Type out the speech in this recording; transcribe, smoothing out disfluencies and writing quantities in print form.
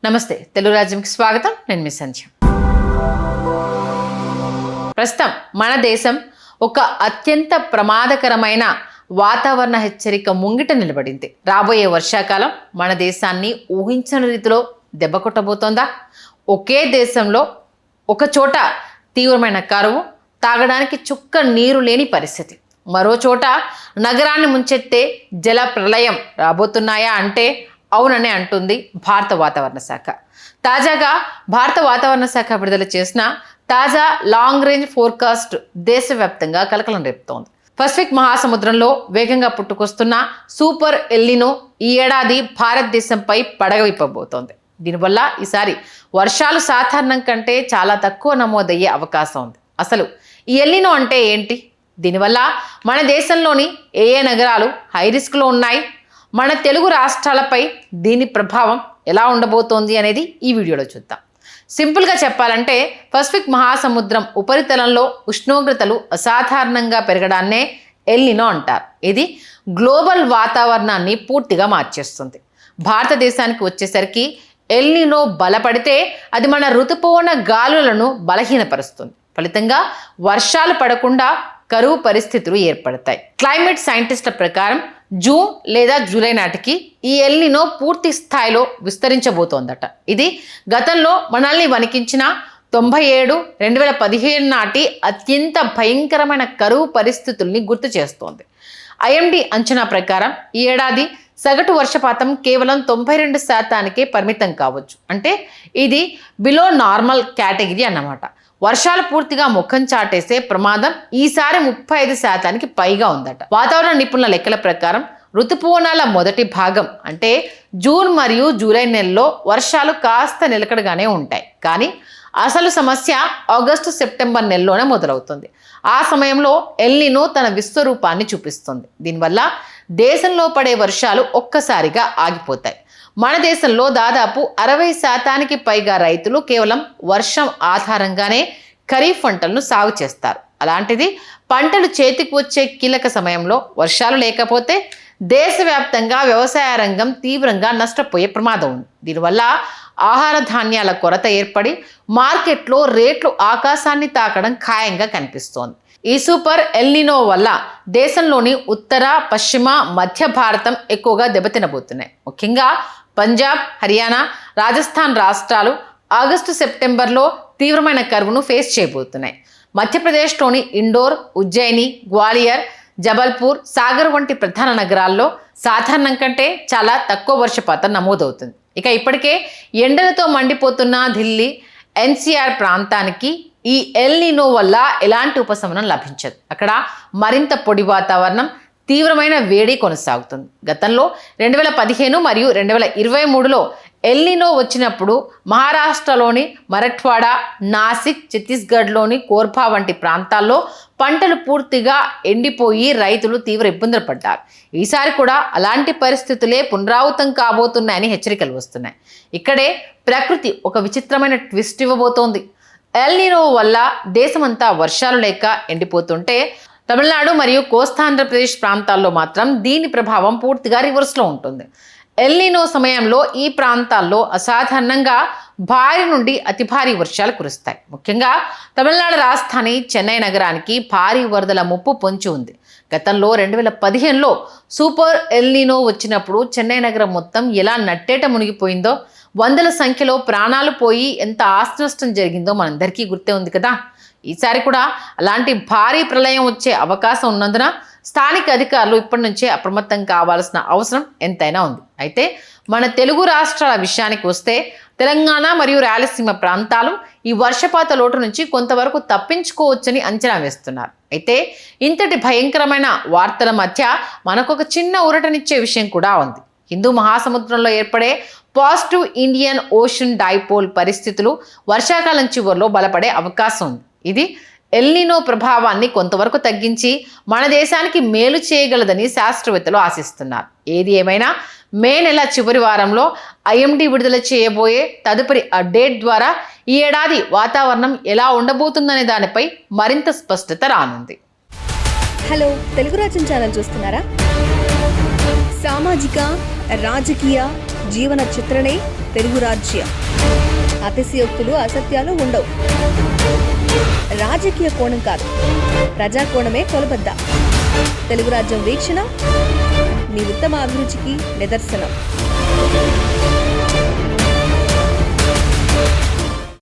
నమస్తే, తెలుగు రాజ్యంకి స్వాగతం. నేను మీ సంధ్య. ప్రస్తుతం మన దేశం ఒక అత్యంత ప్రమాదకరమైన వాతావరణ హెచ్చరిక ముంగిట నిలబడింది. రాబోయే వర్షాకాలం మన దేశాన్ని ఊహించని రీతిలో దెబ్బ కొట్టబోతోందా? ఒకే దేశంలో ఒక చోట తీవ్రమైన కరువు, తాగడానికి చుక్క నీరు లేని పరిస్థితి, మరో చోట నగరాన్ని ముంచెత్తే జల ప్రళయం రాబోతున్నాయా అంటే అవుననే అంటుంది భారత వాతావరణ శాఖ. తాజాగా భారత వాతావరణ శాఖ విడుదల చేసిన తాజా లాంగ్ రేంజ్ ఫోర్కాస్ట్ దేశవ్యాప్తంగా కలకలం రేపుతోంది. పసిఫిక్ మహాసముద్రంలో వేగంగా పుట్టుకొస్తున్న సూపర్ ఎల్నినో ఈ ఏడాది భారతదేశంపై పడగ విప్పబోతోంది. దీనివల్ల ఈసారి వర్షాలు సాధారణం కంటే చాలా తక్కువ నమోదయ్యే అవకాశం ఉంది. అసలు ఈ ఎల్నినో అంటే ఏంటి? దీనివల్ల మన దేశంలోని ఏ నగరాలు హై రిస్క్లో ఉన్నాయి, మన తెలుగు రాష్ట్రాలపై దీని ప్రభావం ఎలా ఉండబోతోంది అనేది ఈ వీడియోలో చూద్దాం. సింపుల్గా చెప్పాలంటే పసిఫిక్ మహాసముద్రం ఉపరితలంలో ఉష్ణోగ్రతలు అసాధారణంగా పెరగడాన్నే ఎల్నినో అంటారు. ఇది గ్లోబల్ వాతావరణాన్ని పూర్తిగా మార్చేస్తుంది. భారతదేశానికి వచ్చేసరికి ఎల్నినో బలపడితే అది మన ఋతుపవన గాలులను బలహీనపరుస్తుంది. ఫలితంగా వర్షాలు పడకుండా కరువు పరిస్థితులు ఏర్పడతాయి. క్లైమేట్ సైంటిస్టుల ప్రకారం జూన్ లేదా జూలై నాటికి ఈ ఎల్నినో పూర్తి స్థాయిలో విస్తరించబోతోందట. ఇది గతంలో మనల్ని వణికించిన 97, 2015 నాటి అత్యంత భయంకరమైన కరువు పరిస్థితుల్ని గుర్తు చేస్తోంది. ఐఎండీ అంచనా ప్రకారం ఈ ఏడాది సగటు వర్షపాతం కేవలం 92% పరిమితం కావచ్చు. అంటే ఇది బిలో నార్మల్ కేటగిరీ అన్నమాట. వర్షాలు పూర్తిగా ముఖం చాటేసే ప్రమాదం ఈసారి 35% పైగా ఉందట. వాతావరణ నిపుణుల లెక్కల ప్రకారం ఋతుపవనాల మొదటి భాగం అంటే జూన్ మరియు జూలై నెలలో వర్షాలు కాస్త నిలకడగానే ఉంటాయి. కానీ అసలు సమస్య ఆగస్టు, సెప్టెంబర్ నెలలోనే మొదలవుతుంది. ఆ సమయంలో ఎల్నినో తన విశ్వరూపాన్ని చూపిస్తుంది. దీనివల్ల దేశంలో పడే వర్షాలు ఒక్కసారిగా ఆగిపోతాయి. మన దేశంలో దాదాపు 60% పైగా రైతులు కేవలం వర్షం ఆధారంగానే ఖరీఫ్ పంటలను సాగు చేస్తారు. అలాంటిది పంటలు చేతికి వచ్చే కీలక సమయంలో వర్షాలు లేకపోతే దేశవ్యాప్తంగా వ్యవసాయ రంగం తీవ్రంగా నష్టపోయే ప్రమాదం ఉంది. దీనివల్ల ఆహార ధాన్యాల కొరత ఏర్పడి మార్కెట్లో రేట్లు ఆకాశాన్ని తాకడం ఖాయంగా కనిపిస్తోంది. ఈ సూపర్ ఎల్నినో వల్ల దేశంలోని ఉత్తర, పశ్చిమ, మధ్య భారతం ఎక్కువగా దెబ్బతినబోతున్నాయి. ముఖ్యంగా పంజాబ్, హర్యానా, రాజస్థాన్ రాష్ట్రాలు ఆగస్టు, సెప్టెంబర్లో తీవ్రమైన కరువును ఫేస్ చేయబోతున్నాయి. మధ్యప్రదేశ్లోని ఇండోర్, ఉజ్జయిని, గ్వాలియర్, జబల్పూర్, సాగర్ వంటి ప్రధాన నగరాల్లో సాధారణం కంటే చాలా తక్కువ వర్షపాతం నమోదవుతుంది. ఇక ఇప్పటికే ఎండలతో మండిపోతున్న ఢిల్లీ, ఎన్సీఆర్ ప్రాంతానికి ఈ ఎల్నినో వల్ల ఎలాంటి ఉపశమనం లభించదు. అక్కడ మరింత పొడి వాతావరణం, తీవ్రమైన వేడి కొనసాగుతుంది. గతంలో 2015 మరియు 2023లో ఎల్నినో వచ్చినప్పుడు మహారాష్ట్రలోని మరాఠ్వాడా, నాసిక్, ఛత్తీస్గఢ్లోని కోర్బా వంటి ప్రాంతాల్లో పంటలు పూర్తిగా ఎండిపోయి రైతులు తీవ్ర ఇబ్బందులు పడ్డారు. ఈసారి కూడా అలాంటి పరిస్థితులే పునరావృతం కాబోతున్నాయని హెచ్చరికలు వస్తున్నాయి. ఇక్కడే ప్రకృతి ఒక విచిత్రమైన ట్విస్ట్ ఇవ్వబోతోంది. ఎల్నినో వల్ల దేశమంతా వర్షాలు లేక ఎండిపోతుంటే తమిళనాడు మరియు కోస్తాంధ్రప్రదేశ్ ప్రాంతాల్లో మాత్రం దీని ప్రభావం పూర్తిగా రివర్స్లో ఉంటుంది. ఎల్నినో సమయంలో ఈ ప్రాంతాల్లో అసాధారణంగా భారీ నుండి అతి భారీ వర్షాలు కురుస్తాయి. ముఖ్యంగా తమిళనాడు రాజధాని చెన్నై నగరానికి భారీ వరదల ముప్పు పొంచి ఉంది. గతంలో 2015లో సూపర్ ఎల్నినో వచ్చినప్పుడు చెన్నై నగరం మొత్తం ఎలా నట్టేట మునిగిపోయిందో, వందల సంఖ్యలో ప్రాణాలు పోయి ఎంత ఆస్తి నష్టం జరిగిందో మనందరికీ గుర్తే ఉంది కదా. ఈసారి కూడా అలాంటి భారీ ప్రళయం వచ్చే అవకాశం ఉన్నందున స్థానిక అధికారులు ఇప్పటి నుంచే అప్రమత్తం కావాల్సిన అవసరం ఎంతైనా ఉంది. అయితే మన తెలుగు రాష్ట్రాల విషయానికి వస్తే తెలంగాణ మరియు రాయలసీమ ప్రాంతాలు ఈ వర్షపాత లోటు నుంచి కొంతవరకు తప్పించుకోవచ్చని అంచనా వేస్తున్నారు. అయితే ఇంతటి భయంకరమైన వార్తల మధ్య మనకొక చిన్న ఊరటనిచ్చే విషయం కూడా ఉంది. హిందూ మహాసముద్రంలో ఏర్పడే పాజిటివ్ ఇండియన్ ఓషన్ డైపోల్ పరిస్థితులు వర్షాకాలం చివరిలో బలపడే అవకాశం ఉంది. ఇది ఎల్నినో ప్రభావాన్ని కొంతవరకు తగ్గించి మన దేశానికి మేలు చేయగలదని శాస్త్రవేత్తలు ఆశిస్తున్నారు. ఏది ఏమైనా మే నెల చివరి వారంలో ఐఎండీ విడుదల చేయబోయే తదుపరి అప్డేట్ ద్వారా ఈ ఏడాది వాతావరణం ఎలా ఉండబోతుందనే దానిపై మరింత స్పష్టత రానుంది. హలో, తెలుగు రాజ్యం ఛానల్ చూస్తున్నారా? సామాజిక, రాజకీయ, జీవన చిత్రణే తెలుగు రాజ్యం. అతిశయోక్తులు, అసత్యాలు ఉండవు. రాజకీయ కోణం కాదు, ప్రజా కోణమే కొలబద్ద. తెలుగు రాజ్యం వీక్షణ మీ ఉత్తమ అభిరుచికి నిదర్శనం.